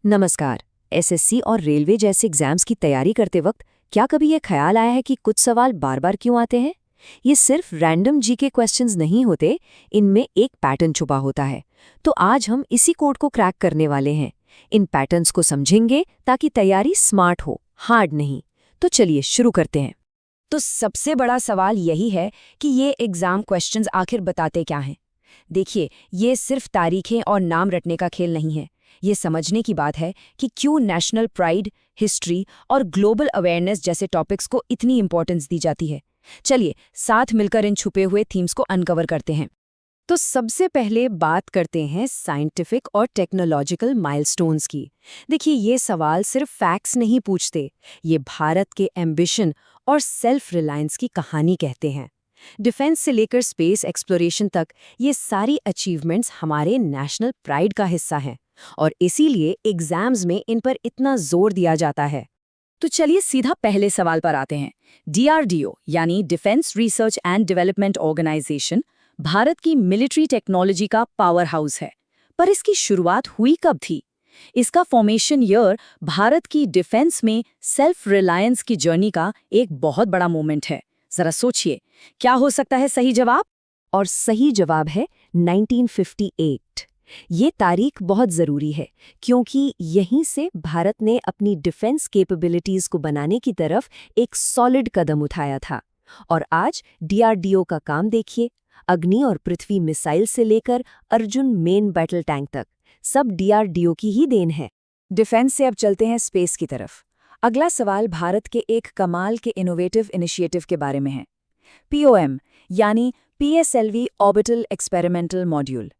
नमस्कार। एसएससी और रेलवे जैसे एग्जाम्स की तैयारी करते वक्त क्या कभी ये ख्याल आया है कि कुछ सवाल बार बार क्यों आते हैं? ये सिर्फ रैंडम जीके क्वेश्चंस नहीं होते, इनमें एक पैटर्न छुपा होता है। तो आज हम इसी कोड को क्रैक करने वाले हैं। इन पैटर्न्स को समझेंगे ताकि तैयारी स्मार्ट हो, हार्ड नहीं। तो चलिए शुरू करते हैं। तो सबसे बड़ा सवाल यही है कि ये एग्जाम क्वेश्चंस आखिर बताते क्या हैं। देखिए, ये सिर्फ तारीखें और नाम रटने का खेल नहीं है। ये समझने की बात है कि क्यों नेशनल प्राइड, हिस्ट्री और ग्लोबल अवेयरनेस जैसे टॉपिक्स को इतनी इंपॉर्टेंस दी जाती है। चलिए साथ मिलकर इन छुपे हुए थीम्स को अनकवर करते हैं। तो सबसे पहले बात करते हैं साइंटिफिक और टेक्नोलॉजिकल माइलस्टोन्स की। देखिए, ये सवाल सिर्फ फैक्ट्स नहीं पूछते, ये भारत के एम्बिशन और सेल्फ रिलायंस की कहानी कहते हैं। डिफेंस से लेकर स्पेस एक्सप्लोरेशन तक ये सारी अचीवमेंट्स हमारे नेशनल प्राइड का हिस्सा हैं और इसीलिए एग्जाम्स में इन पर इतना जोर दिया जाता है। तो चलिए सीधा पहले सवाल पर आते हैं। डीआरडीओ यानी defence research and development organisation Bharat की मिलिट्री टेक्नोलॉजी का पावर हाउस है। पर इसकी शुरुआत हुई कब थी? इसका फॉर्मेशन ईयर भारत की डिफेंस में सेल्फ रिलायंस की जर्नी का एक बहुत बड़ा मोमेंट है। जरा सोचिए, क्या हो सकता है सही जवाब? और सही जवाब है 1958। ये तारीख बहुत ज़रूरी है क्योंकि यहीं से भारत ने अपनी डिफेंस कैपेबिलिटीज़ को बनाने की तरफ एक सॉलिड कदम उठाया था। और आज डीआरडीओ का काम देखिए, अग्नि और पृथ्वी मिसाइल से लेकर अर्जुन मेन बैटल टैंक तक, सब डीआरडीओ की ही देन है। डिफेंस से अब चलते हैं स्पेस की तरफ। अगला सवाल भारत के एक कमाल के इनोवेटिव इनिशिएटिव के बारे में है। पीओएम यानी पीएसएलवी ऑर्बिटल एक्सपेरिमेंटल मॉड्यूल।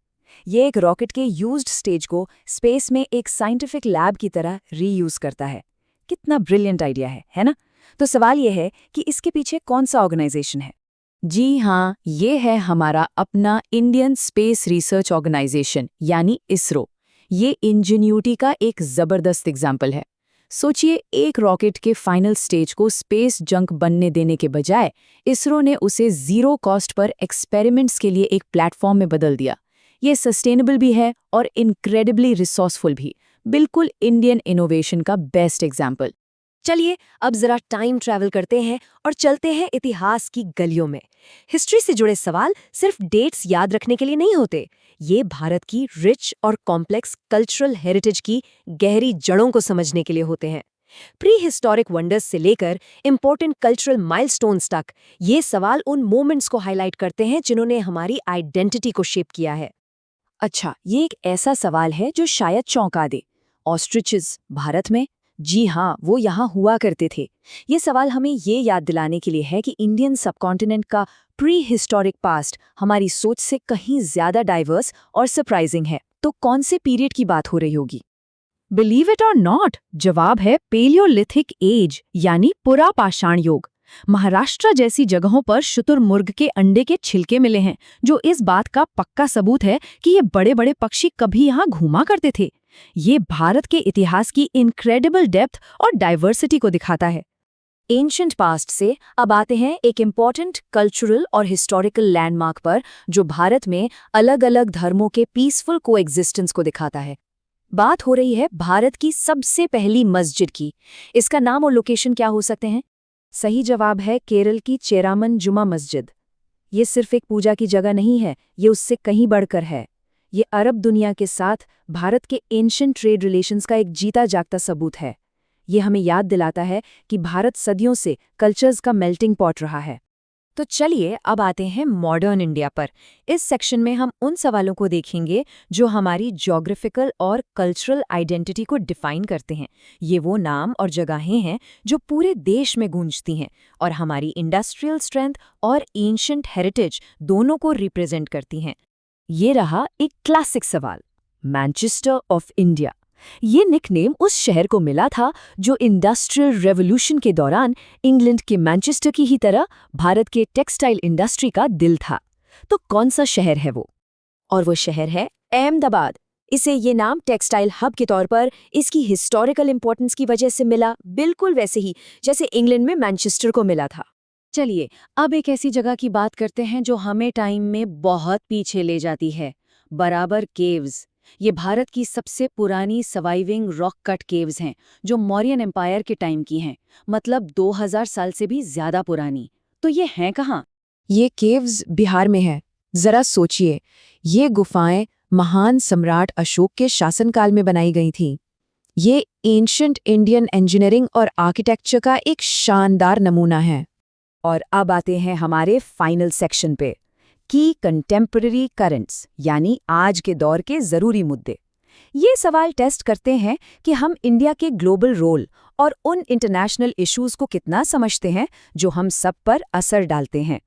ये एक रॉकेट के यूज्ड स्टेज को स्पेस में एक साइंटिफिक लैब की तरह रीयूज करता है। कितना ब्रिलियंट आइडिया है ना? तो सवाल यह है कि इसके पीछे कौन सा ऑर्गेनाइजेशन है? जी हाँ, ये है हमारा अपना इंडियन स्पेस रिसर्च ऑर्गेनाइजेशन यानी इसरो। ये इंजीन्यूटी का एक जबरदस्त एग्जाम्पल है। सोचिए, एक रॉकेट के फाइनल स्टेज को स्पेस जंक बनने देने के बजाय इसरो ने उसे जीरो कॉस्ट पर एक्सपेरिमेंट्स के लिए एक प्लेटफॉर्म में बदल दिया। ये सस्टेनेबल भी है और इनक्रेडिबली रिसोर्सफुल भी। बिल्कुल इंडियन इनोवेशन का बेस्ट एग्जाम्पल। चलिए अब जरा टाइम ट्रैवल करते हैं और चलते हैं इतिहास की गलियों में। हिस्ट्री से जुड़े सवाल सिर्फ डेट्स याद रखने के लिए नहीं होते, ये भारत की रिच और कॉम्प्लेक्स कल्चरल हेरिटेज की गहरी जड़ों को समझने के लिए होते हैं। प्री हिस्टोरिक वंडर्स से लेकर इम्पोर्टेंट कल्चरल माइलस्टोन्स तक, ये सवाल उन मोमेंट्स को हाईलाइट करते हैं जिन्होंने हमारी आइडेंटिटी को शेप किया है। अच्छा, ये एक ऐसा सवाल है जो शायद चौंका दे। ऑस्ट्रिचेस भारत में? जी हाँ, वो यहाँ हुआ करते थे। ये सवाल हमें ये याद दिलाने के लिए है कि इंडियन सबकॉन्टिनेंट का प्री हिस्टोरिक पास्ट हमारी सोच से कहीं ज्यादा डाइवर्स और सरप्राइजिंग है। तो कौन से पीरियड की बात हो रही होगी? बिलीव इट और नॉट, जवाब है पेलियोलिथिक एज यानी पुरापाषाण युग। महाराष्ट्र जैसी जगहों पर शुतुरमुर्ग के अंडे के छिलके मिले हैं, जो इस बात का पक्का सबूत है कि ये बड़े बड़े पक्षी कभी यहाँ घूमा करते थे। ये भारत के इतिहास की इनक्रेडिबल डेप्थ और डाइवर्सिटी को दिखाता है। एंशंट पास्ट से अब आते हैं एक इम्पॉर्टेंट कल्चरल और हिस्टोरिकल लैंडमार्क पर, जो भारत में अलग अलग धर्मों के पीसफुल कोएग्जिस्टेंस को दिखाता है। बात हो रही है भारत की सबसे पहली मस्जिद की। इसका नाम और लोकेशन क्या हो सकते हैं? सही जवाब है केरल की चेरामन जुमा मस्जिद। ये सिर्फ एक पूजा की जगह नहीं है, ये उससे कहीं बढ़कर है। ये अरब दुनिया के साथ भारत के एंशिएंट ट्रेड रिलेशंस का एक जीता जागता सबूत है। ये हमें याद दिलाता है कि भारत सदियों से कल्चर्स का मेल्टिंग पॉट रहा है। तो चलिए अब आते हैं मॉडर्न इंडिया पर। इस सेक्शन में हम उन सवालों को देखेंगे जो हमारी ज्योग्राफिकल और कल्चरल आइडेंटिटी को डिफाइन करते हैं। ये वो नाम और जगहें हैं जो पूरे देश में गूंजती हैं और हमारी इंडस्ट्रियल स्ट्रेंथ और एंशिएंट हेरिटेज दोनों को रिप्रेजेंट करती हैं। ये रहा एक क्लासिक सवाल, मैनचेस्टर ऑफ इंडिया। ये निकनेम उस शहर को मिला था जो इंडस्ट्रियल रेवोल्यूशन के दौरान इंग्लैंड के मैनचेस्टर की ही तरह भारत के टेक्सटाइल इंडस्ट्री का दिल था। तो कौन सा शहर है वो? और वो शहर है अहमदाबाद। इसे ये नाम टेक्सटाइल हब के तौर पर इसकी हिस्टोरिकल इंपॉर्टेंस की वजह से मिला, बिल्कुल वैसे ही जैसे इंग्लैंड में मैनचेस्टर को मिला था। चलिए अब एक ऐसी जगह की बात करते हैं जो हमें टाइम में बहुत पीछे ले जाती है, बराबर केव्स। ये भारत की सबसे पुरानी सर्वाइविंग रॉक कट केव्स हैं, जो मौर्यन एम्पायर के टाइम की हैं, मतलब 2000 साल से भी ज्यादा पुरानी। तो ये हैं कहाँ? ये केव्स बिहार में है। जरा सोचिए, ये गुफाएं महान सम्राट अशोक के शासनकाल में बनाई गई थीं। ये एंशिएंट इंडियन इंजीनियरिंग और आर्किटेक्चर का एक शानदार नमूना है। और अब आते हैं हमारे फाइनल सेक्शन पे, की कंटेम्पररी करंट्स, यानी आज के दौर के जरूरी मुद्दे। ये सवाल टेस्ट करते हैं कि हम इंडिया के ग्लोबल रोल और उन इंटरनेशनल इश्यूज को कितना समझते हैं जो हम सब पर असर डालते हैं।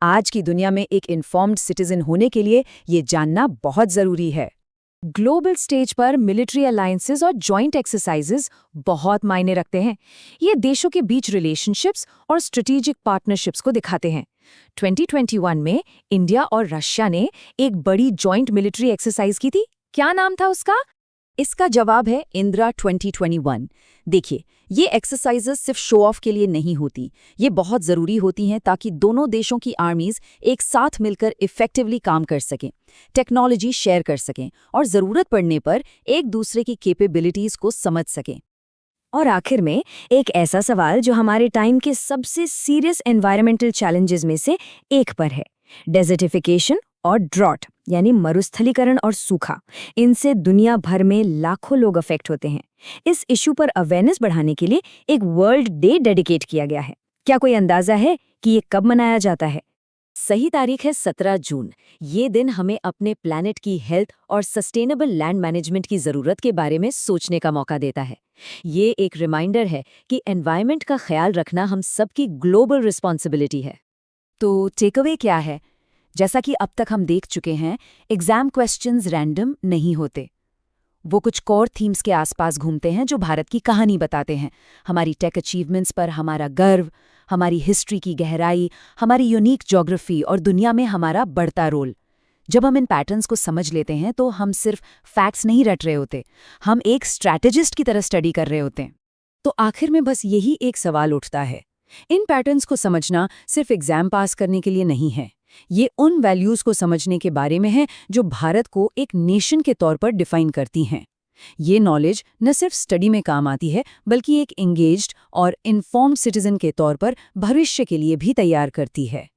आज की दुनिया में एक इन्फॉर्म्ड सिटीजन होने के लिए ये जानना बहुत जरूरी है। ग्लोबल स्टेज पर मिलिट्री अलायंसेस और जॉइंट एक्सरसाइजेज बहुत मायने रखते हैं। ये देशों के बीच रिलेशनशिप्स और स्ट्रेटेजिक पार्टनरशिप्स को दिखाते हैं। 2021 में इंडिया और रशिया ने एक बड़ी जॉइंट मिलिट्री एक्सरसाइज की थी। क्या नाम था उसका? इसका जवाब है इंदिरा 2021। देखिए, ये एक्सरसाइजेस सिर्फ शो ऑफ के लिए नहीं होती, ये बहुत ज़रूरी होती हैं ताकि दोनों देशों की आर्मीज एक साथ मिलकर इफ़ेक्टिवली काम कर सकें, टेक्नोलॉजी शेयर कर सकें और ज़रूरत पड़ने पर एक दूसरे की कैपेबिलिटीज़ को समझ सकें। और आखिर में एक ऐसा सवाल जो हमारे टाइम के सबसे सीरियस एनवायरमेंटल चैलेंजेस में से एक पर है, डेजर्टिफिकेशन और ड्रॉट, यानी मरुस्थलीकरण और सूखा। इनसे दुनिया भर में लाखों लोग अफेक्ट होते हैं। इस इशू पर अवेयरनेस बढ़ाने के लिए एक वर्ल्ड डे डेडिकेट किया गया है। क्या कोई अंदाजा है कि ये कब मनाया जाता है? सही तारीख है 17 जून। ये दिन हमें अपने प्लैनेट की हेल्थ और सस्टेनेबल लैंड मैनेजमेंट की ज़रूरत के बारे में सोचने का मौका देता है। ये एक रिमाइंडर है कि एनवायरनमेंट का ख्याल रखना हम सबकी ग्लोबल रिस्पॉन्सिबिलिटी है। तो टेकअवे क्या है? जैसा कि अब तक हम देख चुके हैं, एग्जाम क्वेश्चंस रैंडम नहीं होते। वो कुछ कोर थीम्स के आसपास घूमते हैं जो भारत की कहानी बताते हैं, हमारी टेक अचीवमेंट्स पर हमारा गर्व, हमारी हिस्ट्री की गहराई, हमारी यूनिक ज्योग्राफी और दुनिया में हमारा बढ़ता रोल। जब हम इन पैटर्न्स को समझ लेते हैं तो हम सिर्फ फैक्ट्स नहीं रट रहे होते, हम एक स्ट्रैटेजिस्ट की तरह स्टडी कर रहे होते हैं। तो आखिर में बस यही एक सवाल उठता है, इन पैटर्न्स को समझना सिर्फ एग्जाम पास करने के लिए नहीं है, ये उन वैल्यूज़ को समझने के बारे में है जो भारत को एक नेशन के तौर पर डिफाइन करती हैं। ये नॉलेज न सिर्फ स्टडी में काम आती है, बल्कि एक एंगेज्ड और इन्फॉर्म्ड सिटीजन के तौर पर भविष्य के लिए भी तैयार करती है।